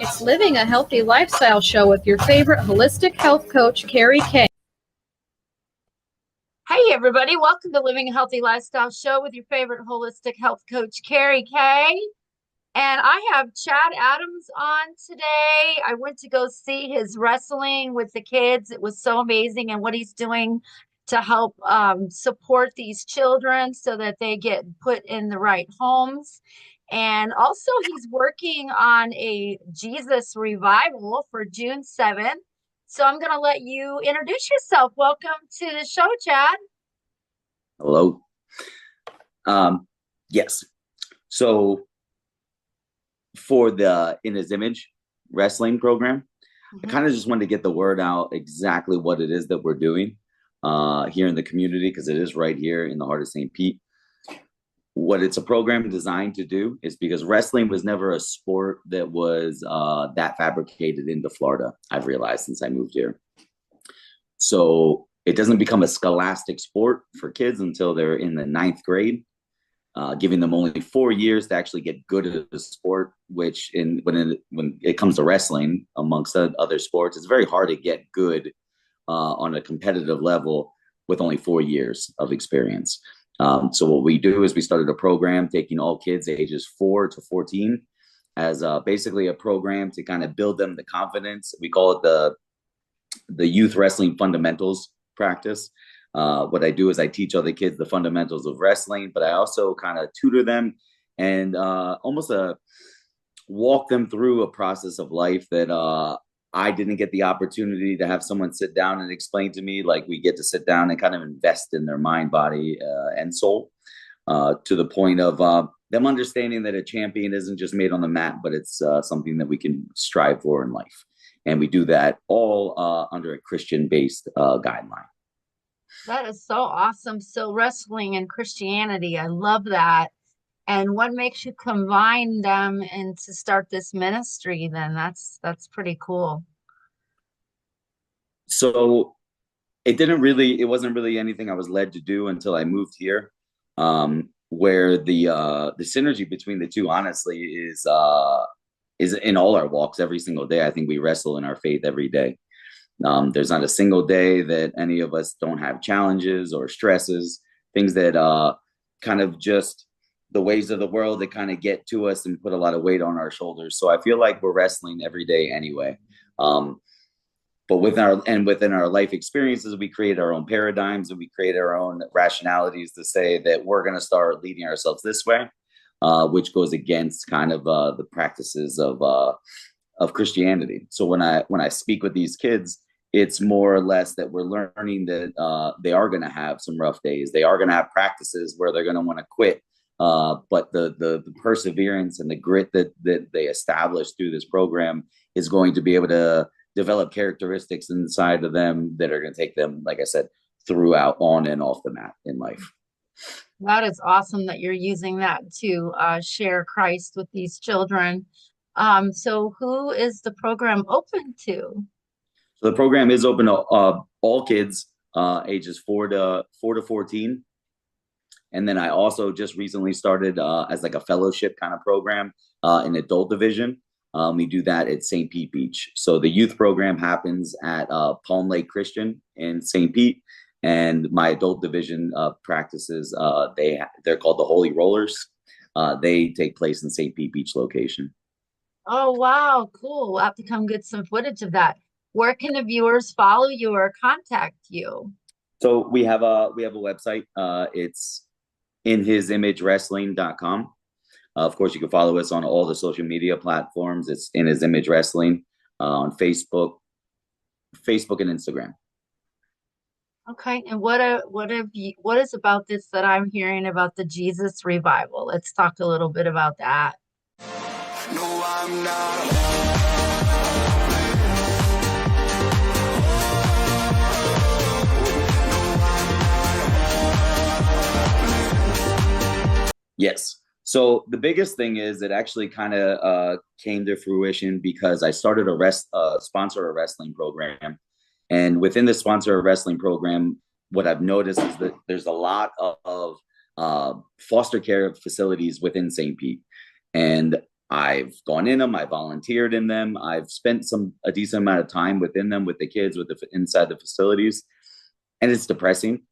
It's Living a Healthy Lifestyle Show with your favorite holistic health coach, Carrie K. Hey, everybody. Welcome to Living a Healthy Lifestyle Show with your favorite holistic health coach, Carrie K. And I have Chad Adams on today. I went to go see his wrestling with the kids. It was so amazing, and what he's doing to help support these children so that they get put in the right homes. And also, he's working on a Jesus revival for June 7th. So I'm going to let you introduce yourself. Welcome to the show, Chad. Hello. Yes. So for the In His Image wrestling program, I kind of just wanted to get the word out exactly what it is that we're doing here in the community, because it is right here in the heart of St. Pete. What it's a program designed to do is, because wrestling was never a sport that was that fabricated into Florida, I've realized since I moved here. So it doesn't become a scholastic sport for kids until they're in the 9th grade, giving them only 4 years to actually get good at the sport, which when it comes to wrestling, amongst other sports, it's very hard to get good on a competitive level with only 4 years of experience. So what we do is we started a program taking all kids ages 4 to 14 as basically a program to kind of build them the confidence. We call it the youth wrestling fundamentals practice. What I do is I teach other kids the fundamentals of wrestling, but I also kind of tutor them and almost walk them through a process of life that I didn't get the opportunity to have someone sit down and explain to me. Like, we get to sit down and kind of invest in their mind, body, and soul, to the point of them understanding that a champion isn't just made on the mat, but it's something that we can strive for in life. And we do that all under a Christian-based guideline. That is so awesome. So wrestling and Christianity, I love that. And what makes you combine them and to start this ministry then? That's pretty cool. So it wasn't really anything I was led to do until I moved here, where the synergy between the two, honestly, is in all our walks every single day. I think we wrestle in our faith every day. There's not a single day that any of us don't have challenges or stresses, things that kind of just the ways of the world that kind of get to us and put a lot of weight on our shoulders. So I feel like we're wrestling every day anyway. But within our life experiences, we create our own paradigms and we create our own rationalities to say that we're going to start leading ourselves this way, which goes against kind of the practices of Christianity. So when I speak with these kids, it's more or less that we're learning that they are going to have some rough days. They are going to have practices where they're going to want to quit. But the perseverance and the grit that they establish through this program is going to be able to develop characteristics inside of them that are going to take them, like I said, throughout, on and off the mat in life. That is awesome that you're using that to share Christ with these children. So who is the program open to? So the program is open to all kids ages 4 to 14. And then I also just recently started as like a fellowship kind of program in adult division. We do that at St. Pete Beach. So the youth program happens at Palm Lake Christian in St. Pete. And my adult division practices, they're called the Holy Rollers. They take place in St. Pete Beach location. Oh, wow. Cool. We'll have to come get some footage of that. Where can the viewers follow you or contact you? So we have a website. It's inhisimagewrestling.com. Of course, you can follow us on all the social media platforms. It's In His Image Wrestling on Facebook and Instagram. Okay, and what is about this that I'm hearing about the Jesus revival? Let's talk a little bit about that. No, I'm not. Yes. So the biggest thing is it actually kind of came to fruition because I started sponsor a wrestling program. And within the sponsor a wrestling program, what I've noticed is that there's a lot of foster care facilities within St. Pete. And I've gone in them, I volunteered in them, I've spent a decent amount of time within them, with the kids, inside the facilities, and it's depressing.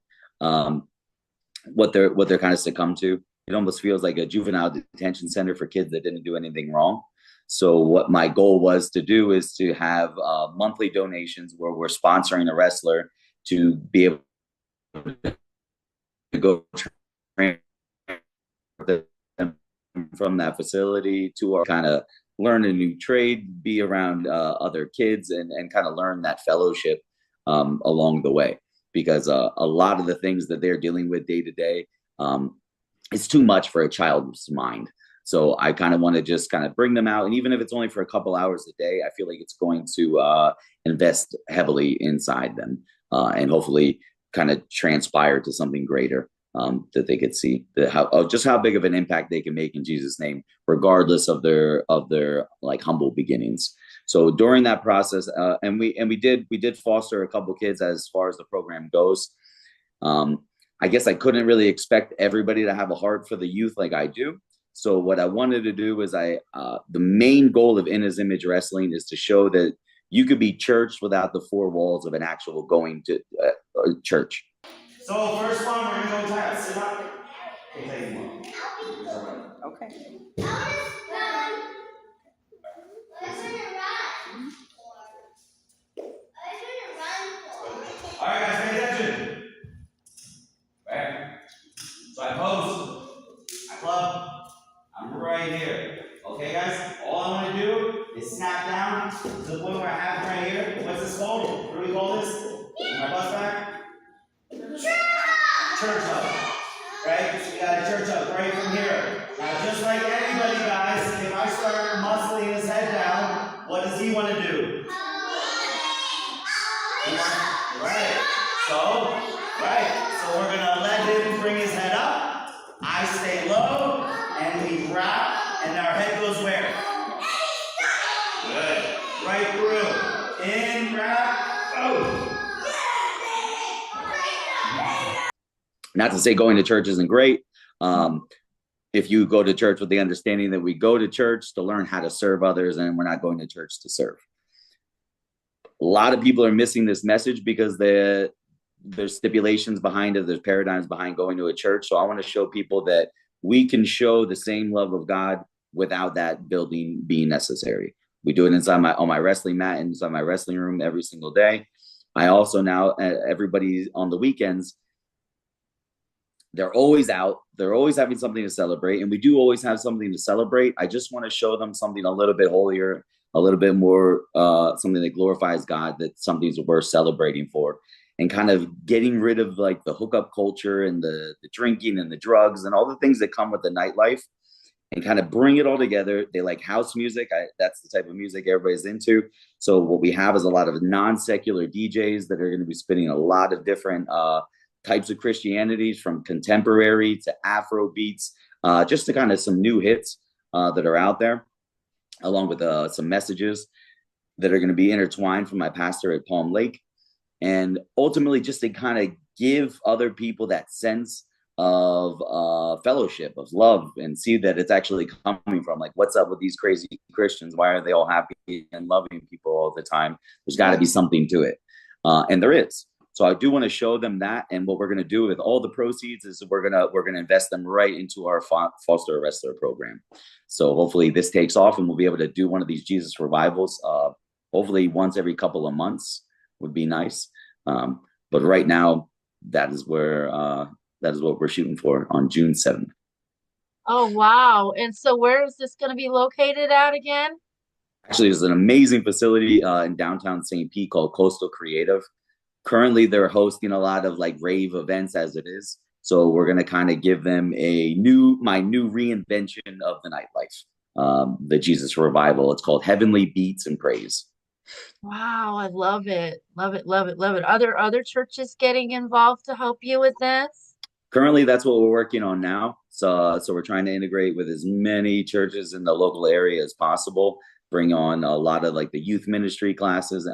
What they're kind of succumb to. It almost feels like a juvenile detention center for kids that didn't do anything wrong. So what my goal was to do is to have monthly donations where we're sponsoring a wrestler to be able to go train from that facility to our kind of learn a new trade, be around other kids, and kind of learn that fellowship along the way. Because a lot of the things that they're dealing with day to day, it's too much for a child's mind. So I kind of want to just kind of bring them out. And even if it's only for a couple hours a day, I feel like it's going to invest heavily inside them and hopefully kind of transpire to something greater that they could see just how big of an impact they can make in Jesus' name, regardless of their like humble beginnings. So during that process, and we did foster a couple kids as far as the program goes. I guess I couldn't really expect everybody to have a heart for the youth like I do. So what I wanted to do was the main goal of In His Image Wrestling is to show that you could be church without the four walls of an actual going to church. So first one, we're gonna go tap. Sit up. Okay, you want. Okay. All right, guys, pay attention. Right. So I pose. I club. I'm right here. Okay, guys. All I want to do is snap down to the point where I have it right here. What's this called? What do we call this? My butt's back. Church hug. Right? So we got a church hug right from here. Now, just like anybody, guys, if I start muscling his head down, what does he want to do? Right. So we're gonna let him bring his head up. I stay low, and we wrap, and our head goes where? Good. Right through. In, wrap, out. Not to say going to church isn't great. If you go to church with the understanding that we go to church to learn how to serve others, and we're not going to church to serve. A lot of people are missing this message because there's stipulations behind it. There's paradigms behind going to a church. So I want to show people that we can show the same love of God without that building being necessary. We do it on my wrestling mat, inside my wrestling room every single day. I also now, everybody on the weekends, they're always out. They're always having something to celebrate. And we do always have something to celebrate. I just want to show them something a little bit holier, a little bit more, something that glorifies God, that something's worth celebrating for. And kind of getting rid of like the hookup culture and the drinking and the drugs and all the things that come with the nightlife, and kind of bring it all together. They like house music. That's the type of music everybody's into. So what we have is a lot of non-secular DJs that are going to be spinning a lot of different types of Christianities, from contemporary to Afro beats, just to kind of some new hits that are out there, along with some messages that are going to be intertwined from my pastor at Palm Lake. And ultimately just to kind of give other people that sense of fellowship, of love, and see that it's actually coming from, like, what's up with these crazy Christians? Why are they all happy and loving people all the time? There's got to be something to it. And there is. So I do want to show them that. And what we're going to do with all the proceeds is we're going to invest them right into our foster wrestler program. So hopefully this takes off, and we'll be able to do one of these Jesus revivals, hopefully once every couple of months would be nice. But right now, that is what we're shooting for on June 7th. Oh, wow. And so where is this going to be located at again? Actually, there's an amazing facility in downtown St. Pete called Coastal Creative. Currently, they're hosting a lot of like rave events as it is. So we're going to kind of give them my new reinvention of the nightlife, the Jesus revival. It's called Heavenly Beats and Praise. Wow, I love it. Love it, love it, love it. Are there other churches getting involved to help you with this? Currently, that's what we're working on now. So we're trying to integrate with as many churches in the local area as possible, bring on a lot of like the youth ministry classes,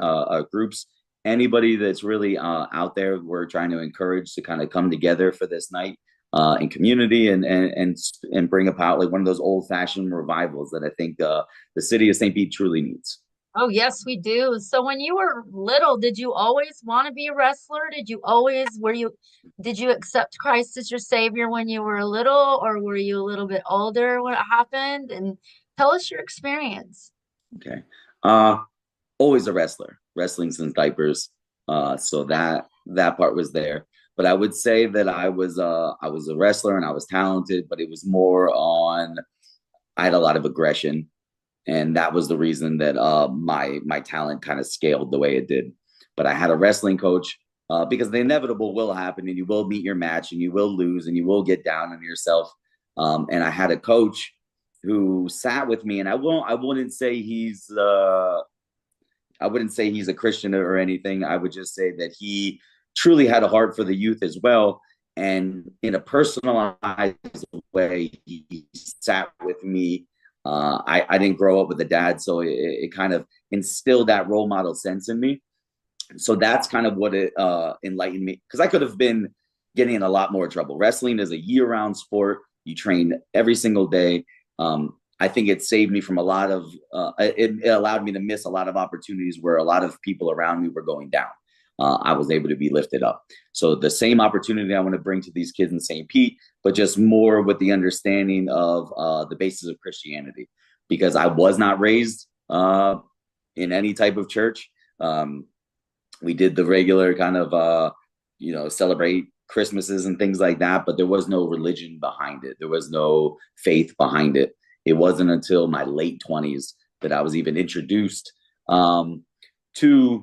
groups. Anybody that's really out there, we're trying to encourage to kind of come together for this night. in community and bring about like one of those old fashioned revivals that I think the city of St. Pete truly needs. Oh, yes, we do. So when you were little, did you always want to be a wrestler? Did you accept Christ as your savior when you were little, or were you a little bit older when it happened? And tell us your experience. Okay. Always a wrestler, wrestling since diapers. So that part was there. But I would say that I was a wrestler and I was talented, but it was more on I had a lot of aggression, and that was the reason that my talent kind of scaled the way it did. But I had a wrestling coach because the inevitable will happen, and you will meet your match, and you will lose, and you will get down on yourself. And I had a coach who sat with me, and I wouldn't say he's a Christian or anything. I would just say that he truly had a heart for the youth as well. And in a personalized way, he sat with me. I didn't grow up with a dad, so it kind of instilled that role model sense in me. So that's kind of what it enlightened me, because I could have been getting in a lot more trouble. Wrestling is a year-round sport. You train every single day. I think it saved me from a lot of, it allowed me to miss a lot of opportunities where a lot of people around me were going down. I was able to be lifted up. So the same opportunity I want to bring to these kids in St. Pete, but just more with the understanding of the basis of Christianity, because I was not raised in any type of church. We did the regular kind of, celebrate Christmases and things like that, but there was no religion behind it. There was no faith behind it. It wasn't until my late 20s that I was even introduced to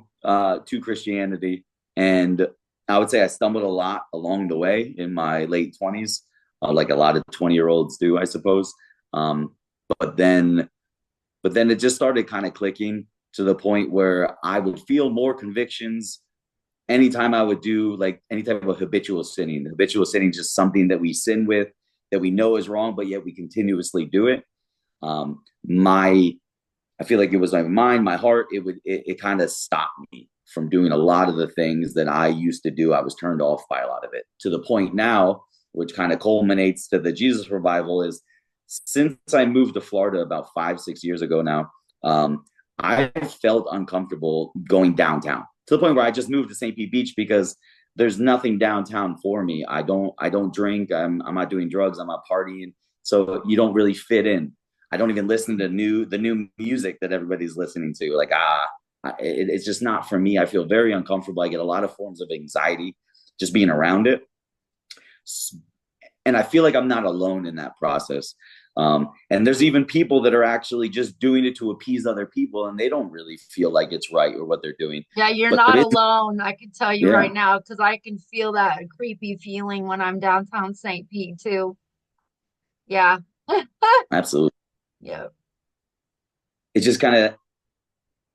Christianity. And I would say I stumbled a lot along the way in my late 20s, like a lot of 20-year-olds do, I suppose. But then it just started kind of clicking to the point where I would feel more convictions anytime I would do like any type of habitual sinning. Habitual sinning is just something that we sin with, that we know is wrong, but yet we continuously do it. I feel like it was my mind, my heart. It kind of stopped me from doing a lot of the things that I used to do. I was turned off by a lot of it, to the point now, which kind of culminates to the Jesus revival, is since I moved to Florida about 5-6 years ago now, I felt uncomfortable going downtown, to the point where I just moved to St. Pete Beach because there's nothing downtown for me. I don't drink. I'm not doing drugs. I'm not partying. So you don't really fit in. I don't even listen to the new music that everybody's listening to. Like, it's just not for me. I feel very uncomfortable. I get a lot of forms of anxiety just being around it. And I feel like I'm not alone in that process. And there's even people that are actually just doing it to appease other people, and they don't really feel like it's right or what they're doing. Yeah, you're But not alone. I can tell you Yeah. right now, because I can feel that creepy feeling when I'm downtown St. Pete too. Yeah. Absolutely. Yeah. It's just kind of,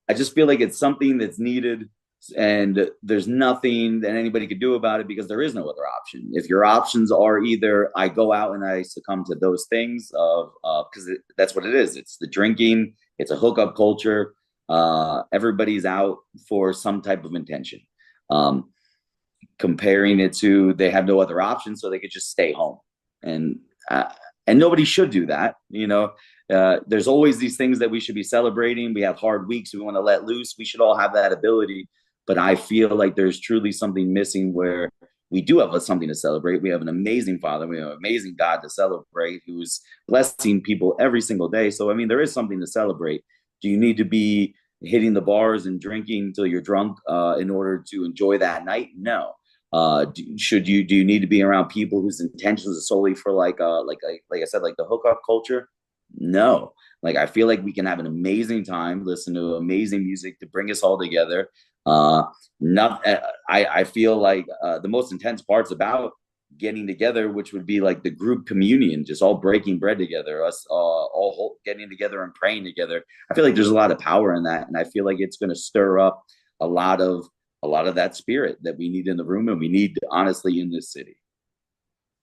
I just feel like it's something that's needed, and there's nothing that anybody could do about it because there is no other option. If your options are either I go out and I succumb to those things because that's what it is. It's the drinking. It's a hookup culture. Everybody's out for some type of intention. Comparing it to they have no other option, so they could just stay home, and nobody should do that. There's always these things that we should be celebrating. We have hard weeks. We want to let loose. We should all have that ability. But I feel like there's truly something missing where we do have something to celebrate. We have an amazing Father. We have an amazing God to celebrate, who's blessing people every single day. So, I mean, there is something to celebrate. Do you need to be hitting the bars and drinking until you're drunk in order to enjoy that night? No. Do you need to be around people whose intentions are solely for like I said, like the hookup culture? No. Like, I feel like we can have an amazing time, listen to amazing music to bring us all together. I feel like the most intense parts about getting together, which would be like the group communion, just all breaking bread together, us all getting together and praying together. I feel like there's a lot of power in that, and I feel like it's going to stir up a lot of that spirit that we need in the room, and we need honestly in this city.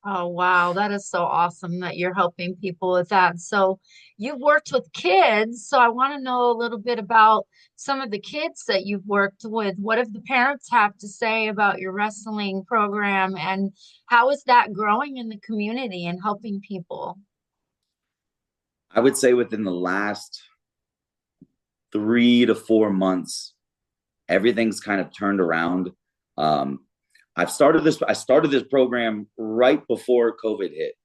Oh, wow. That is so awesome that you're helping people with that. So you've worked with kids. So I want to know a little bit about some of the kids that you've worked with. What have the parents have to say about your wrestling program, and how is that growing in the community and helping people? I would say within the last 3 to 4 months, everything's kind of turned around. Um, I started this program right before COVID hit,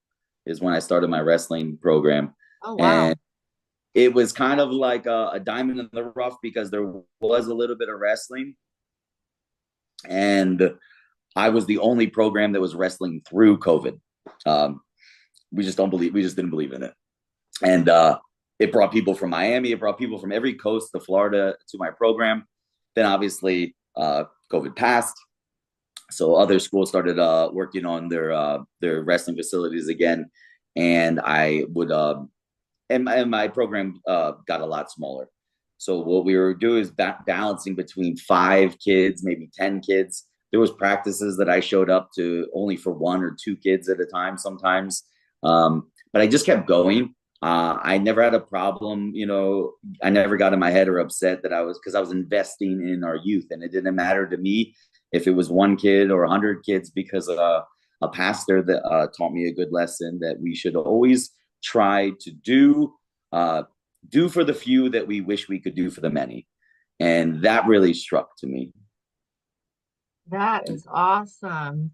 is when I started my wrestling program. Oh, And wow. it was kind of like a diamond in the rough because there was a little bit of wrestling. And I was the only program that was wrestling through COVID. Um, we just didn't believe in it. And it brought people from Miami, it brought people from every coast to Florida to my program. Then obviously COVID passed, so other schools started working on their wrestling facilities again, and I would and my program got a lot smaller. So what we were doing is balancing between 5 kids, maybe 10 kids. There was practices that I showed up to only for 1 or 2 kids at a time sometimes, but I just kept going. I never had a problem, I never got in my head or upset that because I was investing in our youth, and it didn't matter to me if it was 1 kid or 100 kids, because a pastor that taught me a good lesson that we should always try to do for the few that we wish we could do for the many, and that really struck to me. That is awesome.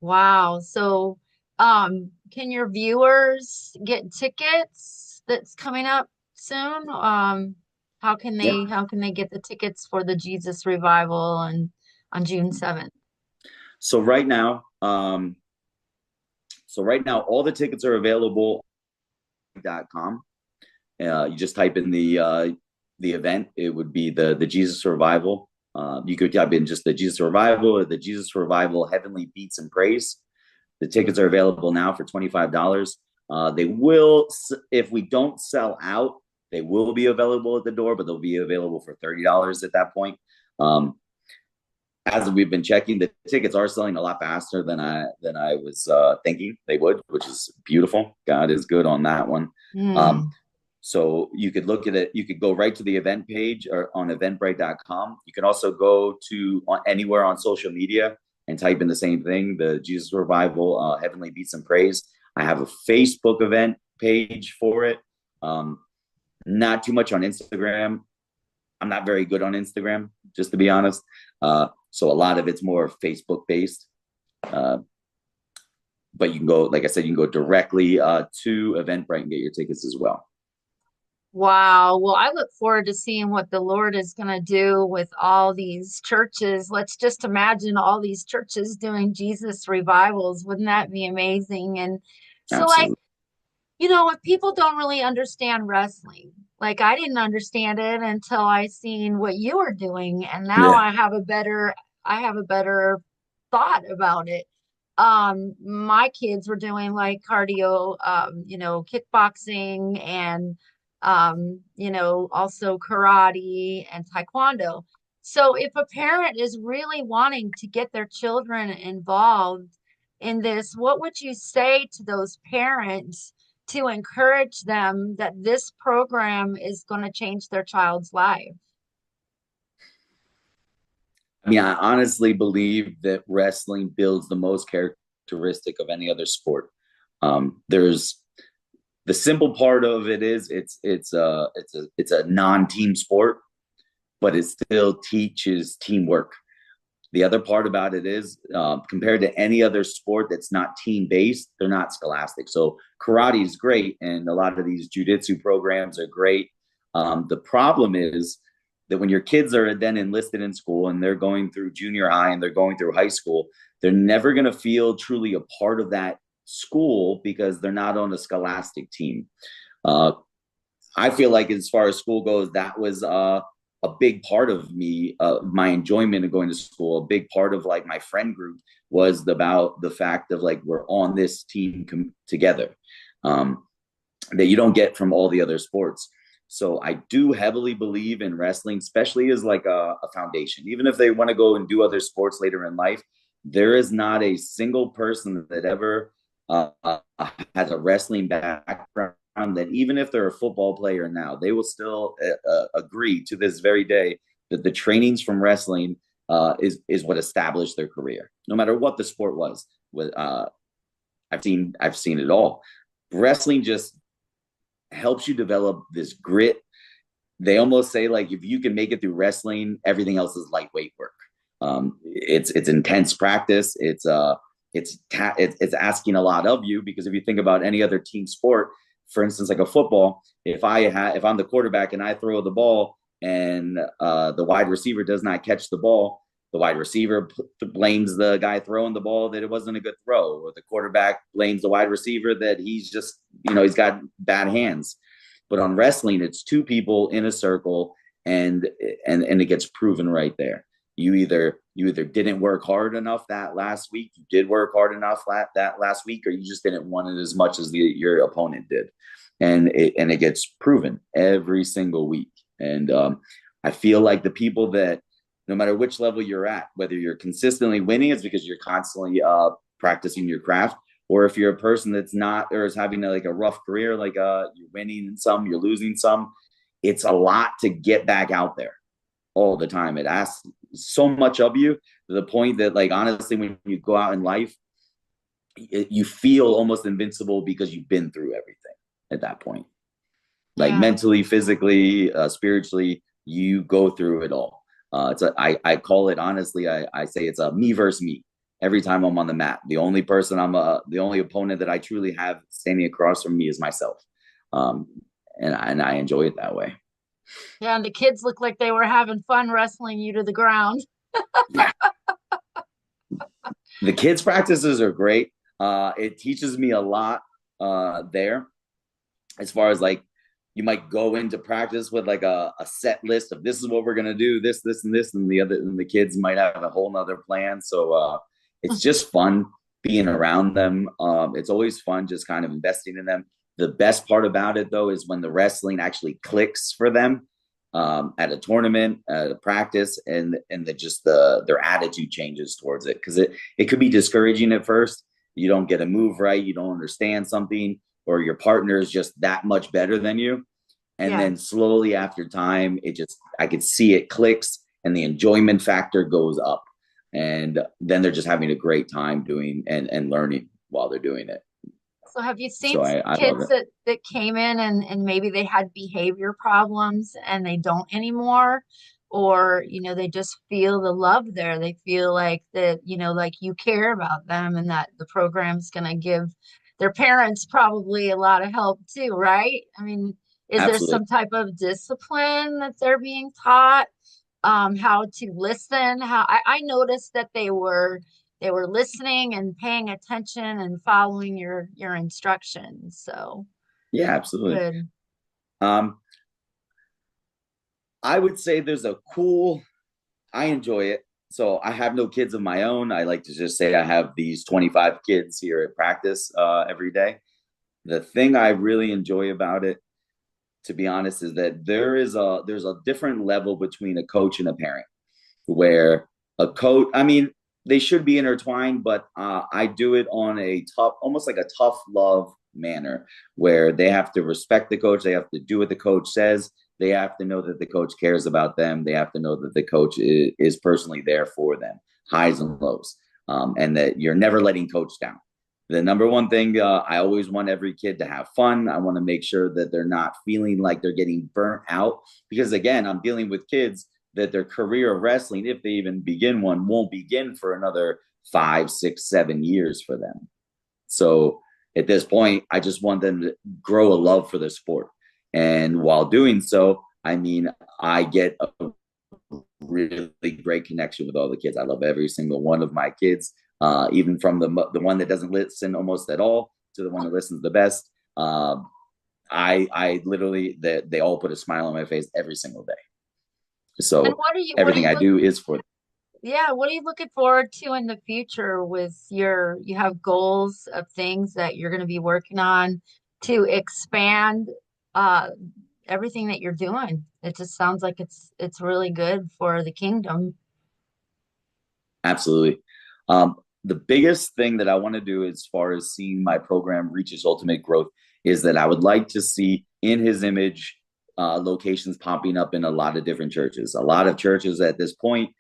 Wow. So, can your viewers get tickets that's coming up soon? Yeah. How can they get the tickets for the Jesus Revival and on June 7th? So right now, all the tickets are available on .com. You just type in the event. It would be the Jesus Revival. You could type in just the Jesus Revival or the Jesus Revival Heavenly Beats and Praise. The tickets are available now for $25. They will, if we don't sell out, they will be available at the door, but they'll be available for $30 at that point. As we've been checking, the tickets are selling a lot faster than I was thinking they would, which is beautiful. God is good on that one. Hmm. So you could look at it. You could go right to the event page or on eventbrite.com. You can also go to anywhere on social media and type in the same thing, the Jesus Revival Heavenly Beats and Praise. I have a Facebook event page for it. Not too much on Instagram. I'm not very good on Instagram, just to be honest. So a lot of it's more Facebook based. But you can go, like I said, you can go directly to Eventbrite and get your tickets as well. Wow. Well, I look forward to seeing what the Lord is going to do with all these churches. Let's just imagine all these churches doing Jesus revivals. Wouldn't that be amazing? And so, like, Absolutely. if people don't really understand wrestling, like I didn't understand it until I seen what you were doing, and now Yeah. I have a better thought about it. My kids were doing like cardio, kickboxing and also karate and taekwondo. So if a parent is really wanting to get their children involved in this, what would you say to those parents to encourage them that this program is going to change their child's life? I mean, I honestly believe that wrestling builds the most characteristic of any other sport. There's the simple part of it is it's a non-team sport, but it still teaches teamwork. The other part about it is compared to any other sport that's not team based, they're not scholastic. So karate is great, and a lot of these jujitsu programs are great. The problem is that when your kids are then enlisted in school and they're going through junior high and they're going through high school, they're never going to feel truly a part of that school because they're not on a scholastic team. Uh, I feel like as far as school goes, that was a big part of me, my enjoyment of going to school. A big part of like my friend group was about the fact of like we're on this team together, that you don't get from all the other sports. So I do heavily believe in wrestling, especially as like a foundation. Even if they want to go and do other sports later in life, there is not a single person that ever has a wrestling background that even if they're a football player now, they will still agree to this very day that the trainings from wrestling is what established their career, no matter what the sport was. I've seen it all. Wrestling just helps you develop this grit. They almost say like if you can make it through wrestling, everything else is lightweight work. It's intense practice. It's asking a lot of you, because if you think about any other team sport, for instance, like a football, if I'm the quarterback and I throw the ball and the wide receiver does not catch the ball, the wide receiver blames the guy throwing the ball that it wasn't a good throw, or the quarterback blames the wide receiver that he's just, he's got bad hands. But on wrestling, it's two people in a circle, and it gets proven right there. You either didn't work hard enough that last week, you did work hard enough that last week, or you just didn't want it as much as your opponent did, and it gets proven every single week. And I feel like the people that, no matter which level you're at, whether you're consistently winning, it's because you're constantly practicing your craft, or if you're a person that's not, or is having like a rough career, like you're winning some, you're losing some, it's a lot to get back out there all the time. It asks so much of you, to the point that, like, honestly, when you go out in life, you feel almost invincible because you've been through everything at that point. Like mentally, physically, spiritually, you go through it all. I call it, honestly, I say it's a me versus me. Every time I'm on the mat, the only opponent that I truly have standing across from me is myself. And I enjoy it that way. Yeah, and the kids look like they were having fun wrestling you to the ground. Yeah. The kids' practices are great. It teaches me a lot there, as far as like, you might go into practice with like a set list of this is what we're gonna do, this, and this, and the kids might have a whole nother plan. So it's just fun being around them. It's always fun just kind of investing in them. The best part about it, though, is when the wrestling actually clicks for them at a tournament, at a practice, and their attitude changes towards it, because it could be discouraging at first. You don't get a move right, you don't understand something, or your partner is just that much better than you. And then slowly after time, I could see it clicks, and the enjoyment factor goes up. And then they're just having a great time doing and learning while they're doing it. So have you seen I kids that came in and maybe they had behavior problems and they don't anymore? Or, they just feel the love there. They feel like that, like you care about them, and that the program's going to give their parents probably a lot of help too, right? I mean, is there Absolutely. some type of discipline that they're being taught? How to listen? I noticed that they were listening and paying attention and following your instructions. So Yeah, absolutely. good. I would say I enjoy it. So I have no kids of my own. I like to just say I have these 25 kids here at practice every day. The thing I really enjoy about it, to be honest, is that there's a different level between a coach and a parent, where a coach, I mean, they should be intertwined, but I do it on a almost like a tough love manner, where they have to respect the coach. They have to do what the coach says. They have to know that the coach cares about them. They have to know that the coach is personally there for them, highs and lows, and that you're never letting coach down. The number one thing, I always want every kid to have fun. I want to make sure that they're not feeling like they're getting burnt out, because again, I'm dealing with kids that their career of wrestling, if they even begin one, won't begin for another 5, 6, 7 years for them. So at this point, I just want them to grow a love for the sport. And while doing so, I mean, I get a really great connection with all the kids. I love every single one of my kids, even from the one that doesn't listen almost at all to the one that listens the best. I literally, they all put a smile on my face every single day. So everything I do is for them. Yeah, what are you looking forward to in the future with you have goals of things that you're going to be working on to expand everything that you're doing? It just sounds like it's really good for the kingdom. Absolutely. The biggest thing that I want to do as far as seeing my program reach its ultimate growth is that I would like to see in his image locations popping up in a lot of different churches. A lot of churches at this point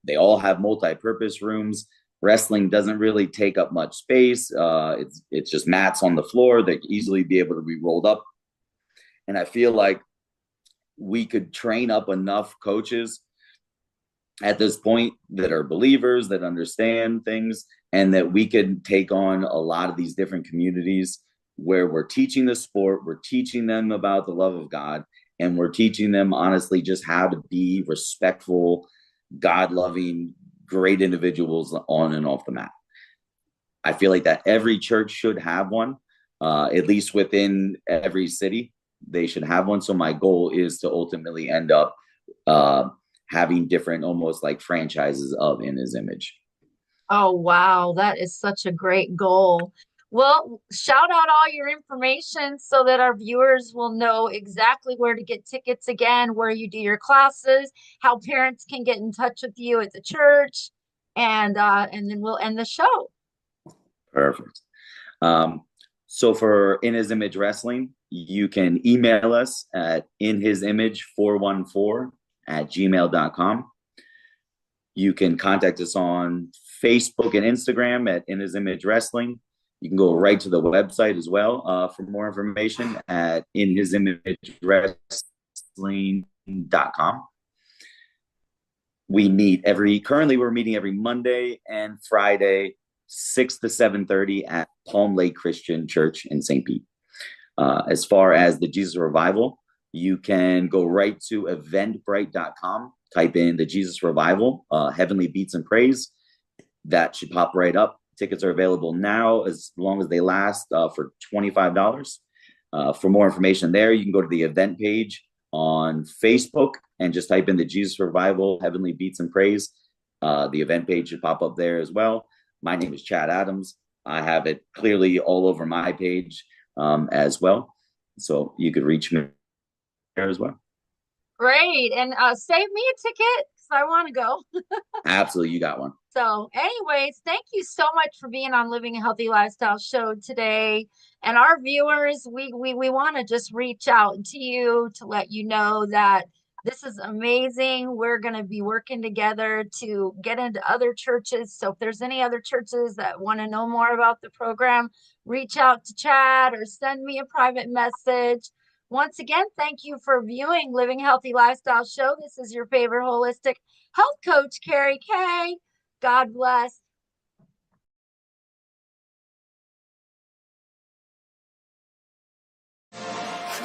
they all have multi-purpose rooms. Wrestling doesn't really take up much space. It's just mats on the floor that can easily be able to be rolled up. And I feel like we could train up enough coaches at this point that are believers, that understand things, and that we could take on a lot of these different communities where we're teaching the sport, we're teaching them about the love of God, and we're teaching them honestly just how to be respectful, God-loving, great individuals on and off the mat. I feel like that every church should have one, at least within every city, they should have one. So my goal is to ultimately end up having different, almost like franchises of In His Image. Oh, wow. That is such a great goal. Well, shout out all your information so that our viewers will know exactly where to get tickets again, where you do your classes, how parents can get in touch with you at the church, and then we'll end the show. Perfect. So for In His Image Wrestling, you can email us at inhisimage414@gmail.com. You can contact us on Facebook and Instagram at In His Image Wrestling. You can go right to the website as well for more information at inhisimagewrestling.com. Currently we're meeting every Monday and Friday, 6 to 7:30 at Palm Lake Christian Church in St. Pete. As far as the Jesus Revival, you can go right to eventbrite.com, type in the Jesus Revival, Heavenly Beats and Praise. That should pop right up. Tickets are available now as long as they last for $25. For more information there, you can go to the event page on Facebook and just type in the Jesus Revival, Heavenly Beats and Praise. The event page should pop up there as well. My name is Chad Adams. I have it clearly all over my page as well. So you could reach me there as well. Great. And save me a ticket because I want to go. Absolutely. You got one. So anyways, thank you so much for being on Living a Healthy Lifestyle Show today. And our viewers, we want to just reach out to you to let you know that this is amazing. We're going to be working together to get into other churches. So if there's any other churches that want to know more about the program, reach out to Chad or send me a private message. Once again, thank you for viewing Living Healthy Lifestyle Show. This is your favorite holistic health coach, Carrie K. God bless.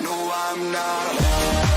No, I'm not.